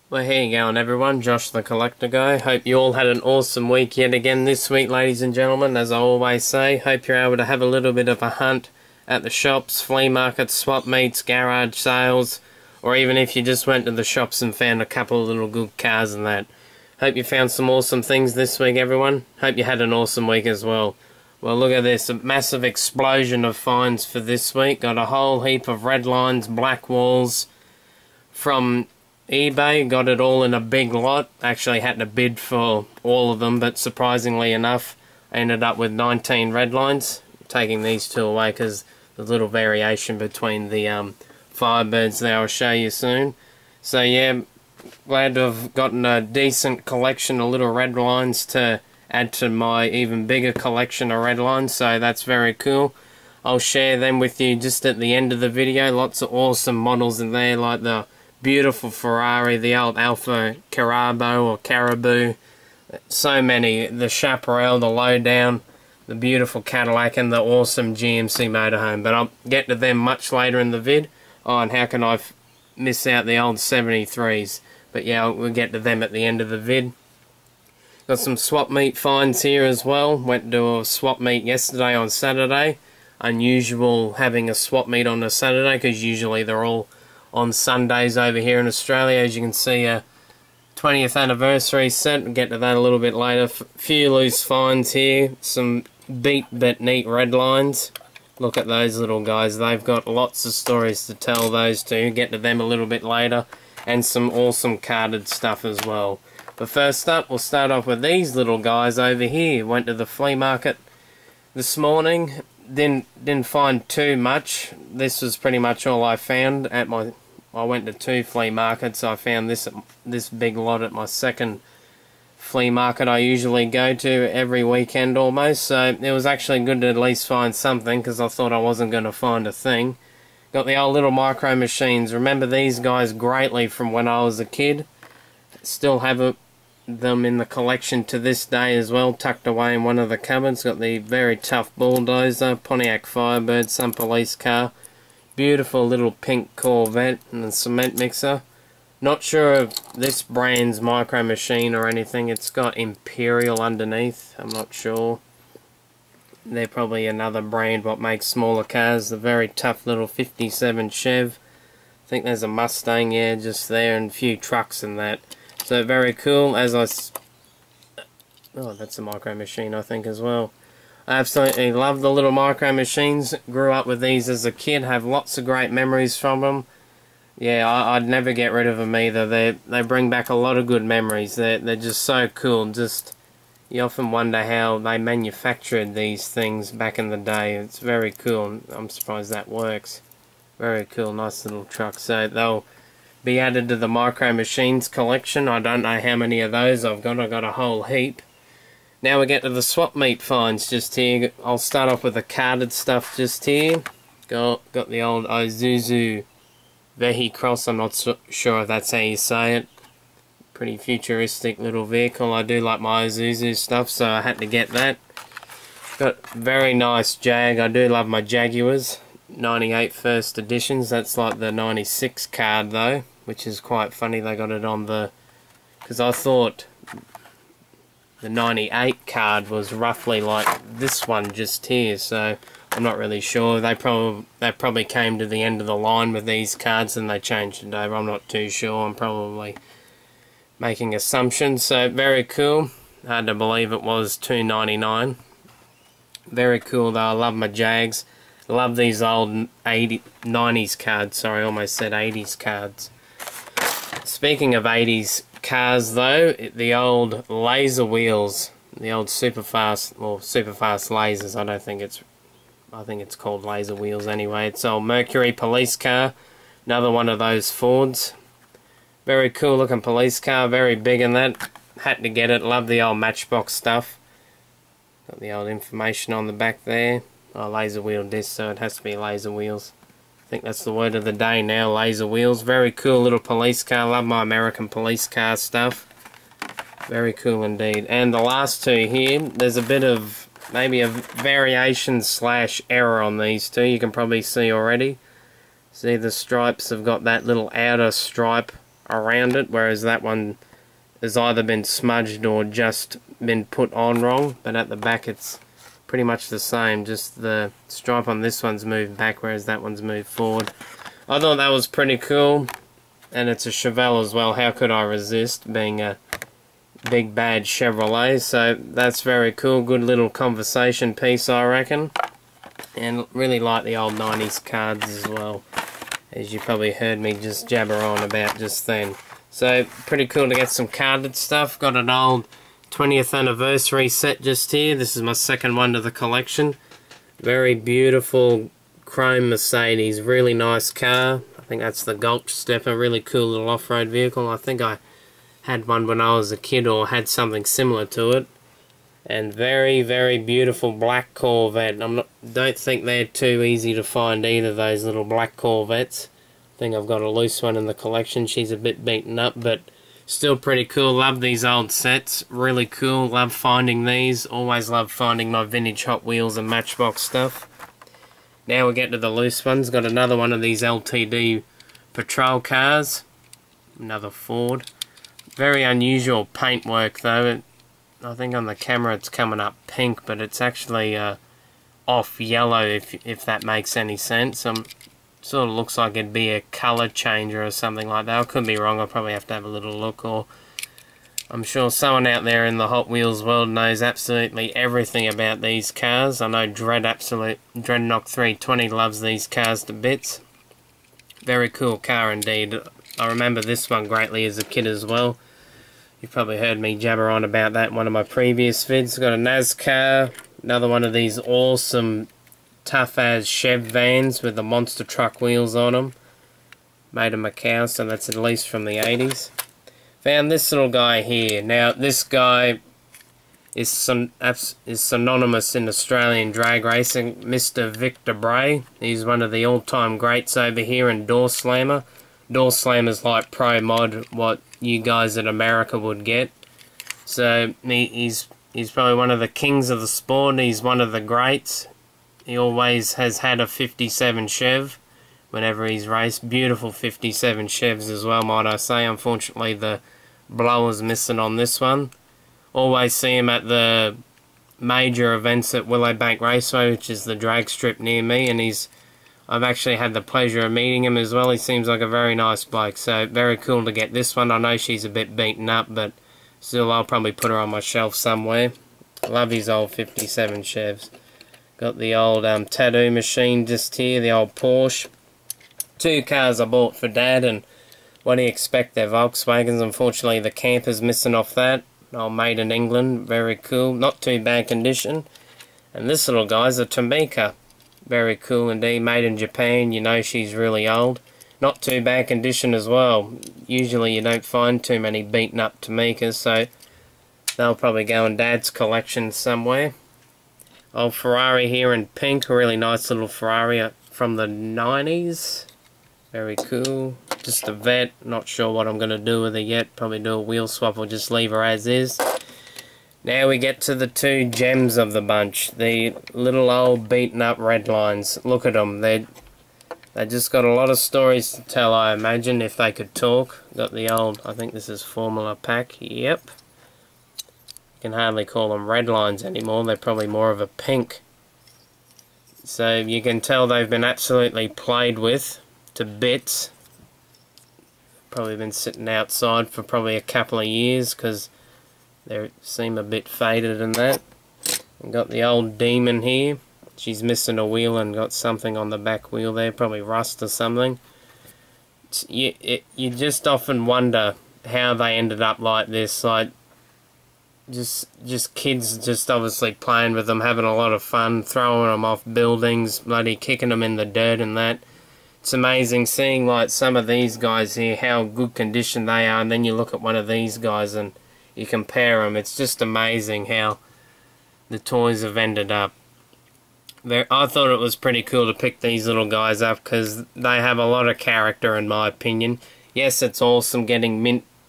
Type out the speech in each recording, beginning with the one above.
Well, how you going, everyone? Josh the Collector Guy. Hope you all had an awesome week yet again this week, ladies and gentlemen. As I always say, hope you're able to have a little bit of a hunt at the shops, flea markets, swap meets, garage sales, or even if you just went to the shops and found a couple of little good cars and that. Hope you found some awesome things this week, everyone. Hope you had an awesome week as well. Well, look at this, a massive explosion of finds for this week. Got a whole heap of Redlines, Blackwalls from eBay. Got it all in a big lot. Actually had to bid for all of them, but surprisingly enough, I ended up with 19 Redlines. Taking these two away because there's a little variation between the Firebirds there. I'll show you soon. So yeah, glad to have gotten a decent collection of little Redlines to add to my even bigger collection of Redlines, so that's very cool. I'll share them with you just at the end of the video. Lots of awesome models in there, like the beautiful Ferrari, the old Alfa Caribou, so many, the Chaparral, the Lowdown, the beautiful Cadillac, and the awesome GMC motorhome, but I'll get to them much later in the vid. Oh, and how can I miss out the old 73s, but yeah, we'll get to them at the end of the vid. Got some swap meet finds here as well. Went to a swap meet yesterday on Saturday. Unusual having a swap meet on a Saturday because usually they're all on Sundays over here in Australia. As you can see, a 20th anniversary set. We'll get to that a little bit later. Few loose finds here. Some beat but neat Redlines. Look at those little guys. They've got lots of stories to tell, those two. Get to them a little bit later. And some awesome carded stuff as well. But first up, we'll start off with these little guys over here. Went to the flea market this morning. Didn't find too much. This was pretty much all I found at my. I went to 2 flea markets. I found this big lot at my second flea market I usually go to every weekend almost. So it was actually good to at least find something because I thought I wasn't going to find a thing. Got the old little micro machines. Remember these guys greatly from when I was a kid. Still have them in the collection to this day as well, tucked away in one of the cupboards. Got the very tough bulldozer, Pontiac Firebird, some police car, beautiful little pink Corvette, and a cement mixer. Not sure of this brand's micro machine or anything. It's got Imperial underneath. I'm not sure. They're probably another brand what makes smaller cars. The very tough little 57 Chev. I think there's a Mustang, yeah, just there, and a few trucks and that. So very cool. Oh, that's a micro machine, I think, as well. I absolutely love the little micro machines. Grew up with these as a kid. Have lots of great memories from them. Yeah, I'd never get rid of them either. They bring back a lot of good memories. They're just so cool. Just you often wonder how they manufactured these things back in the day. It's very cool. I'm surprised that works. Very cool, nice little truck. So they'll be added to the micro machines collection. I don't know how many of those I've got. I've got a whole heap. Now we get to the swap meet finds just here. I'll start off with the carded stuff just here. Got the old Isuzu Vehicross. I'm not sure if that's how you say it. Pretty futuristic little vehicle. I do like my Isuzu stuff, so I had to get that. Got very nice Jag. I do love my Jaguars. 98 first editions. That's like the 96 card though, which is quite funny. They got it on the, because I thought the 98 card was roughly like this one just here, so I'm not really sure. They probably came to the end of the line with these cards and they changed it over. I'm not too sure. I'm probably making assumptions. So very cool. Hard to believe it was $2.99. Very cool though. I love my Jags. Love these old 90s cards. Sorry, I almost said 80s cards. Speaking of 80s cars though, the old laser wheels, the old super fast lasers. I think it's called laser wheels anyway. It's old Mercury police car. Another one of those Fords. Very cool looking police car. Very big in that. Had to get it. Love the old Matchbox stuff. Got the old information on the back there. Oh, laser wheel disc, so it has to be laser wheels. I think that's the word of the day now, laser wheels. Very cool little police car. Love my American police car stuff. Very cool indeed. And the last two here, there's a bit of maybe a variation slash error on these two. You can probably see already. See the stripes have got that little outer stripe around it, whereas that one has either been smudged or just been put on wrong. But at the back it's pretty much the same, just the stripe on this one's moved back, whereas that one's moved forward. I thought that was pretty cool, and it's a Chevelle as well. How could I resist, being a big bad Chevrolet? So that's very cool, good little conversation piece, I reckon. And really like the old 90s cards as well, as you probably heard me just jabber on about just then. So pretty cool to get some carded stuff. Got an old 20th anniversary set just here. This is my second one to the collection. Very beautiful chrome Mercedes, really nice car. I think that's the Gulch Stepper, really cool little off-road vehicle. I think I had one when I was a kid, or had something similar to it. And very, very beautiful black Corvette. Don't think they're too easy to find either, those little black Corvettes. I think I've got a loose one in the collection. She's a bit beaten up, but still pretty cool. Love these old sets, really cool. Love finding these. Always love finding my vintage Hot Wheels and Matchbox stuff. Now we get to the loose ones. Got another one of these LTD patrol cars. Another Ford. Very unusual paintwork though. I think on the camera it's coming up pink, but it's actually off yellow, if that makes any sense. Sort of looks like it'd be a colour changer or something like that. I could be wrong. I'll probably have to have a little look, or I'm sure someone out there in the Hot Wheels world knows absolutely everything about these cars. I know Dreadnought 320 loves these cars to bits. Very cool car indeed. I remember this one greatly as a kid as well. You've probably heard me jabber on about that in one of my previous vids. Got a NASCAR, another one of these awesome tough-as Chev vans with the monster truck wheels on them. Made of Macau, so that's at least from the 80s. Found this little guy here. Now, this guy is synonymous in Australian drag racing, Mr. Victor Bray. He's one of the all-time greats over here in Door Slammer. Door Slammer's like Pro Mod, what you guys in America would get. So, he's probably one of the kings of the sport. He's one of the greats. He always has had a 57 Chev whenever he's raced. Beautiful 57 Chevs as well, might I say. Unfortunately, the blower's missing on this one. Always see him at the major events at Willowbank Raceway, which is the drag strip near me, and I've actually had the pleasure of meeting him as well. He seems like a very nice bloke, so very cool to get this one. I know she's a bit beaten up, but still I'll probably put her on my shelf somewhere. Love his old 57 Chevs. Got the old tattoo machine just here, the old Porsche. Two cars I bought for Dad, and what do you expect, they're Volkswagens. Unfortunately the camper's missing off that. All made in England, very cool, not too bad condition. And this little guy's a Tamika, very cool indeed, made in Japan. You know she's really old, not too bad condition as well. Usually you don't find too many beaten up Tamikas, so they'll probably go in Dad's collection somewhere. Old Ferrari here in pink, a really nice little Ferrari from the 90s. Very cool. Just a vet, not sure what I'm going to do with her yet. Probably do a wheel swap or just leave her as is. Now we get to the two gems of the bunch. The little old beaten up Redlines. Look at them. They just got a lot of stories to tell, I imagine, if they could talk. Got the old, I think this is Formula Pack. Yep. You can hardly call them Redlines anymore. They're probably more of a pink. So you can tell they've been absolutely played with to bits. Probably been sitting outside for probably a couple of years because they seem a bit faded and that. We've got the old Demon here. She's missing a wheel and got something on the back wheel there, probably rust or something. You just often wonder how they ended up like this, like just kids just obviously playing with them, having a lot of fun, throwing them off buildings, bloody kicking them in the dirt and that. It's amazing seeing like some of these guys here, how good condition they are, and then you look at one of these guys and you compare them. It's just amazing how the toys have ended up. I thought it was pretty cool to pick these little guys up because they have a lot of character in my opinion. Yes, it's awesome getting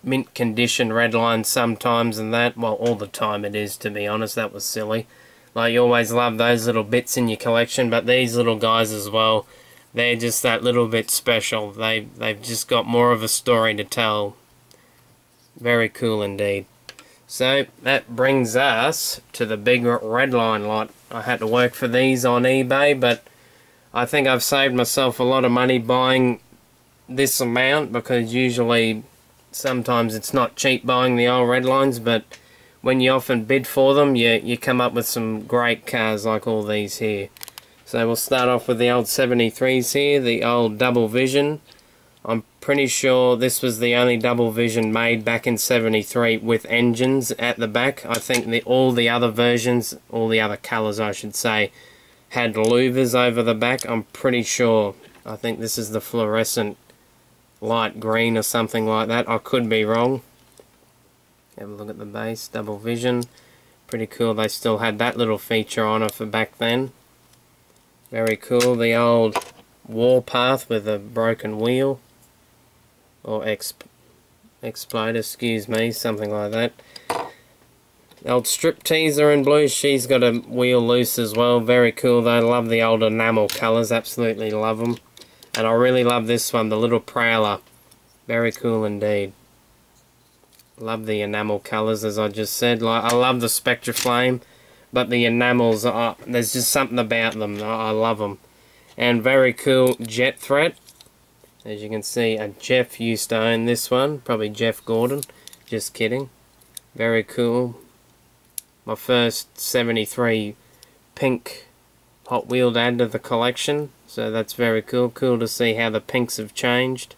mint condition Redlines sometimes and that. Well, all the time it is, to be honest. That was silly. Like, you always love those little bits in your collection, but these little guys as well, they're just that little bit special. They've just got more of a story to tell. Very cool indeed. So that brings us to the big Redline lot. I had to work for these on eBay, but I think I've saved myself a lot of money buying this amount, because usually sometimes it's not cheap buying the old Redlines, but when you often bid for them, you come up with some great cars like all these here. So we'll start off with the old 73s here, the old Double Vision. I'm pretty sure this was the only Double Vision made back in 73 with engines at the back. I think all the other versions, all the other colours I should say, had louvers over the back. I'm pretty sure. I think this is the fluorescent light green or something like that. I could be wrong. Have a look at the base, Double Vision. Pretty cool. They still had that little feature on it for back then. Very cool. The old Warpath with a broken wheel. Or explode, excuse me, something like that. The old Strip Teaser in blue, she's got a wheel loose as well. Very cool though. Love the old enamel colours, absolutely love them. And I really love this one, the little Prowler. Very cool indeed. Love the enamel colours, as I just said. Like, I love the Spectra Flame, but the enamels, there's just something about them. I love them. And very cool Jet Threat. As you can see, Jeff used to own this one. Probably Jeff Gordon. Just kidding. Very cool. My first 73 pink Hot Wheeled add to the collection. So that's very cool. Cool to see how the pinks have changed.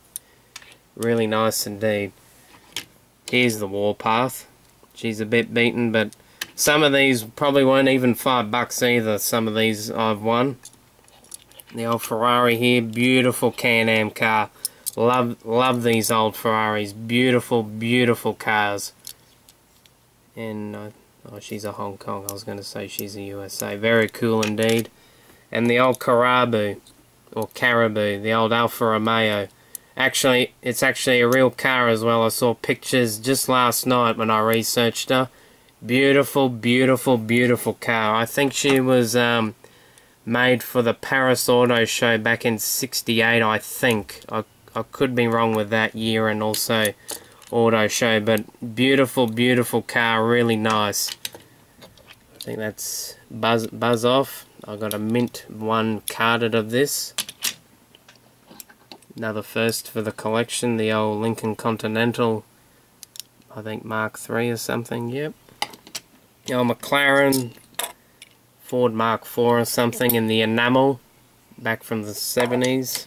Really nice indeed. Here's the Warpath. She's a bit beaten, but some of these probably weren't even $5 either. Some of these I've won. The old Ferrari here, beautiful Can-Am car. Love these old Ferraris. Beautiful, beautiful cars. And oh, she's a Hong Kong. I was going to say she's a USA. Very cool indeed. And the old Caribou, or Caribou, the old Alfa Romeo. Actually, it's actually a real car as well. I saw pictures just last night when I researched her. Beautiful, beautiful, beautiful car. I think she was made for the Paris Auto Show back in '68, I think. I could be wrong with that year and also Auto Show, but beautiful, beautiful car, really nice. I think that's Buzz Off. I got a mint one carded of this. Another first for the collection, the old Lincoln Continental, I think Mark III or something, yep. The old McLaren Ford Mark IV or something in the enamel, back from the 70s.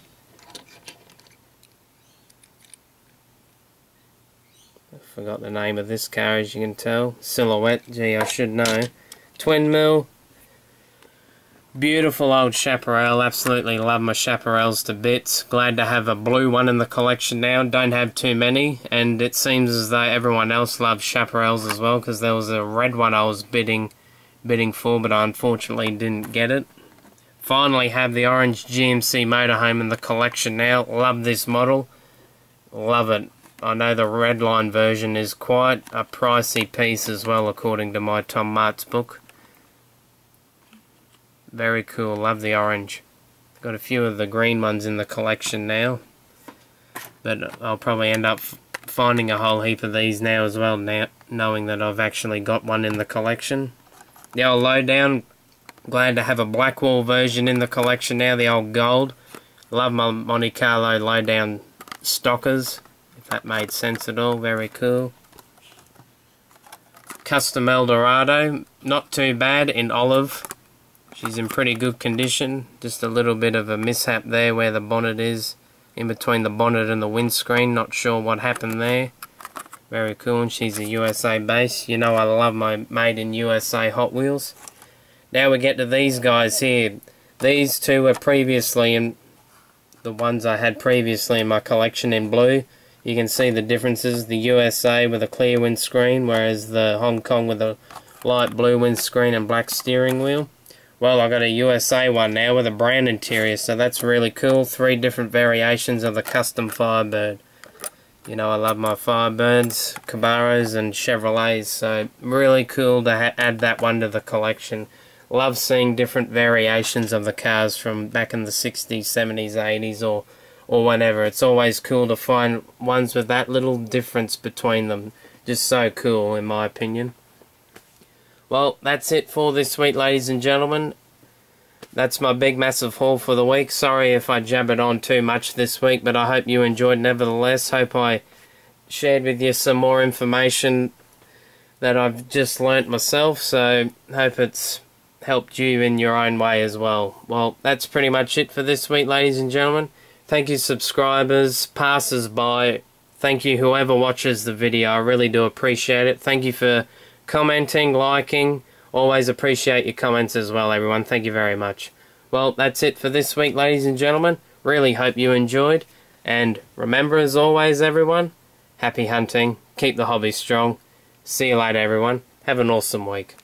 I forgot the name of this car, as you can tell. Silhouette, gee, I should know. Twin Mill. Beautiful old Chaparral, absolutely love my Chaparrals to bits. Glad to have a blue one in the collection now, don't have too many, and it seems as though everyone else loves Chaparrals as well, because there was a red one I was bidding for, but I unfortunately didn't get it. Finally have the orange GMC motorhome in the collection now. Love this model, love it. I know the Redline version is quite a pricey piece as well, according to my Tom Mart's book. Very cool, love the orange. Got a few of the green ones in the collection now, but I'll probably end up finding a whole heap of these now as well, now knowing that I've actually got one in the collection. The old Lowdown, glad to have a Blackwall version in the collection now, the old gold. Love my Monte Carlo Lowdown stockers, if that made sense at all, very cool. Custom Eldorado, not too bad, in olive. She's in pretty good condition, just a little bit of a mishap there where the bonnet is, in between the bonnet and the windscreen, not sure what happened there. Very cool, and she's a USA base. You know I love my made in USA Hot Wheels. Now we get to these guys here. These two were previously in the ones I had previously in my collection in blue. You can see the differences, the USA with a clear windscreen, whereas the Hong Kong with a light blue windscreen and black steering wheel. Well, I got a USA one now with a brown interior, so that's really cool. 3 different variations of the custom Firebird. You know, I love my Firebirds, Cabaros and Chevrolets, so really cool to add that one to the collection. love seeing different variations of the cars from back in the 60s, 70s, 80s, or whenever. It's always cool to find ones with that little difference between them. Just so cool, in my opinion. Well, that's it for this week, ladies and gentlemen. That's my big massive haul for the week. Sorry if I jabbered on too much this week, but I hope you enjoyed nevertheless. Hope I shared with you some more information that I've just learnt myself, so hope it's helped you in your own way as well. Well, that's pretty much it for this week, ladies and gentlemen. Thank you, subscribers, passers-by. Thank you, whoever watches the video. I really do appreciate it. Thank you for commenting, liking. Always appreciate your comments as well, everyone. Thank you very much. Well, that's it for this week, ladies and gentlemen. Really hope you enjoyed. And remember, as always, everyone, happy hunting. Keep the hobby strong. See you later, everyone. Have an awesome week.